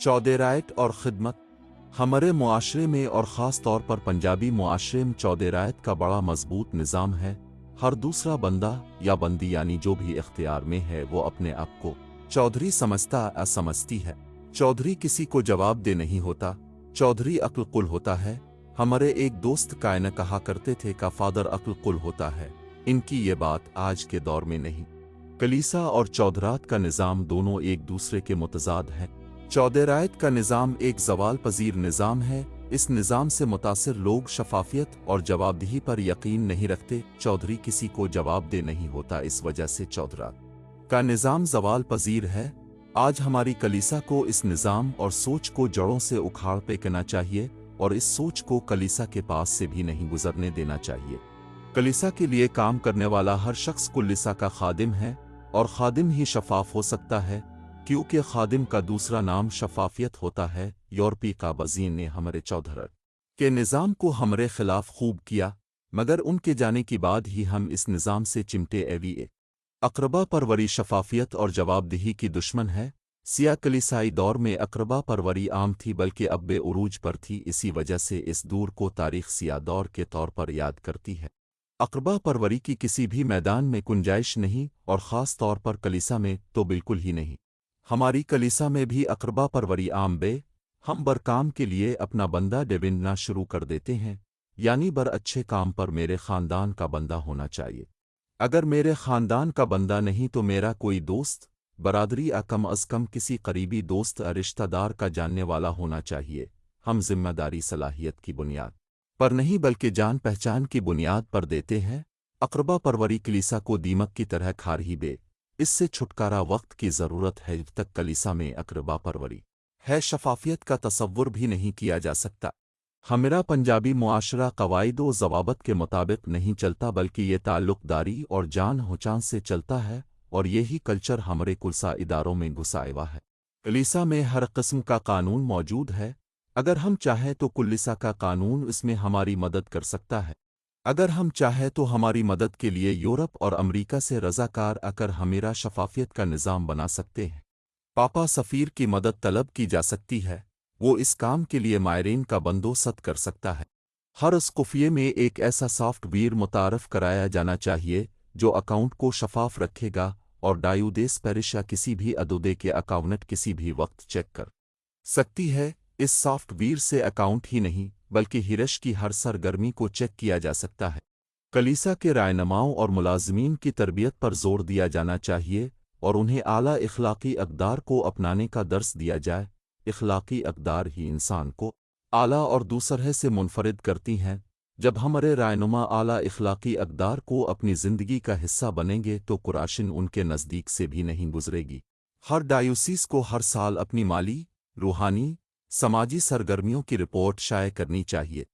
चौधराइत और खिदमत हमारे मुआशरे में और ख़ास तौर पर पंजाबी मुआशरे में चौधराइत का बड़ा मजबूत निज़ाम है। हर दूसरा बंदा या बंदी यानी जो भी इख्तियार में है वो अपने आप को चौधरी समझता या समझती है। चौधरी किसी को जवाब दे नहीं होता, चौधरी अक्ल कुल होता है। हमारे एक दोस्त कायन कहा करते थे का फादर अक्ल कुल होता है। इनकी ये बात आज के दौर में नहीं। कलीसा और चौधरात का निज़ाम दोनों एक दूसरे के मुतज़ाद हैं। चौधराइत का निज़ाम एक ज़वाल पज़ीर निज़ाम है। इस निज़ाम से मुतासिर लोग शफाफियत और जवाबदेही पर यकीन नहीं रखते। चौधरी किसी को जवाब दे नहीं होता, इस वजह से चौधरात का निज़ाम ज़वाल पज़ीर है। आज हमारी कलीसा को इस निज़ाम और सोच को जड़ों से उखाड़ फेंकना चाहिए और इस सोच को कलीसा के पास से भी नहीं गुजरने देना चाहिए। कलीसा के लिए काम करने वाला हर शख्स कलीसा का खादिम है और खादिम ही शफाफ हो सकता है, क्योंकि खादिम का दूसरा नाम शफाफियत होता है। यूरोपी काबज़ीन ने हमारे चौधरात के निज़ाम को हमारे खिलाफ खूब किया, मगर उनके जाने के बाद ही हम इस निज़ाम से चिमटे। एवीए अक़रबा परवरी शफाफियत और जवाबदेही की दुश्मन है। सिया कलीसाई दौर में अक़रबा परवरी आम थी, बल्कि अब उरूज पर थी। इसी वजह से इस दौर को तारीख़ सिया दौर के तौर पर याद करती है। अक़रबा परवरी की किसी भी मैदान में गुंजाइश नहीं, और ख़ास तौर पर कलीसा में तो बिल्कुल ही नहीं। हमारी कलीसा में भी अक़रबा परवरी आम हम बर काम के लिए अपना बंदा ढूंढना शुरू कर देते हैं, यानी बर अच्छे काम पर मेरे ख़ानदान का बंदा होना चाहिए। अगर मेरे ख़ानदान का बंदा नहीं तो मेरा कोई दोस्त बरादरी या कम अज़ कम किसी करीबी दोस्त या रिश्तेदार का जानने वाला होना चाहिए। हम जिम्मेदारी सलाहियत की बुनियाद पर नहीं बल्कि जान पहचान की बुनियाद पर देते हैं। अक़रबा परवरी कलीसा को दीमक की तरह खा रही इससे छुटकारा वक्त की ज़रूरत है। जब तक कलीसा में अक़रबा परवरी है, शफाफियत का तसव्वुर भी नहीं किया जा सकता। हमारा पंजाबी मुआशरा क़वाइद व ज़वाबित के मुताबिक नहीं चलता, बल्कि ये ताल्लुक़दारी और जान पहचान से चलता है, और यही कल्चर हमारे कुलसा इदारों में घुसा हुआ है। कलीसा में हर किस्म का कानून मौजूद है। अगर हम चाहें तो कलीसा का कानून इसमें हमारी मदद कर सकता है। अगर हम चाहें तो हमारी मदद के लिए यूरोप और अमेरिका से रज़ाकार आकर हमेरा शफाफियत का निज़ाम बना सकते हैं। पापा सफ़ीर की मदद तलब की जा सकती है, वो इस काम के लिए मायरीन का बंदोबस्त कर सकता है। हर स्कूफिये में एक ऐसा सॉफ्टवेयर मुतारफ़ कराया जाना चाहिए जो अकाउंट को शफाफ रखेगा और डायूदेस पेरिश या किसी भी अदुदे के अकाउंट किसी भी वक्त चेक कर सकती है। इस सॉफ्टवेयर से अकाउंट ही नहीं बल्कि हिरश की हर सरगर्मी को चेक किया जा सकता है। कलीसा के रायनमाओं और मुलाज़मीन की तरबियत पर जोर दिया जाना चाहिए और उन्हें आला इखलाकी अक़दार को अपनाने का दर्स दिया जाए। इखलाकी अक़दार ही इंसान को आला और दूसरे से मुनफरिद करती हैं। जब हमारे रायनुमा आला इखलाकी अक़दार को अपनी ज़िंदगी का हिस्सा बनेंगे तो कुराशिन उनके नज़दीक से भी नहीं गुजरेगी। हर डायोसीस को हर साल अपनी माली, रूहानी, समाजी सरगर्मियों की रिपोर्ट शाये करनी चाहिए।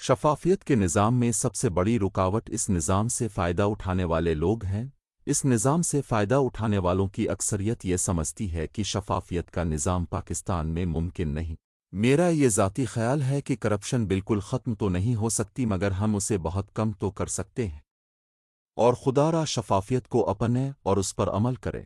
शफाफियत के निज़ाम में सबसे बड़ी रुकावट इस निज़ाम से फ़ायदा उठाने वाले लोग हैं। इस निज़ाम से फ़ायदा उठाने वालों की अक्सरियत ये समझती है कि शफाफियत का निज़ाम पाकिस्तान में मुमकिन नहीं। मेरा ये ज़ाती ख़याल है कि करप्शन बिल्कुल ख़त्म तो नहीं हो सकती, मगर हम उसे बहुत कम तो कर सकते हैं। और खुदारा शफाफियत को अपने और उस पर अमल करें।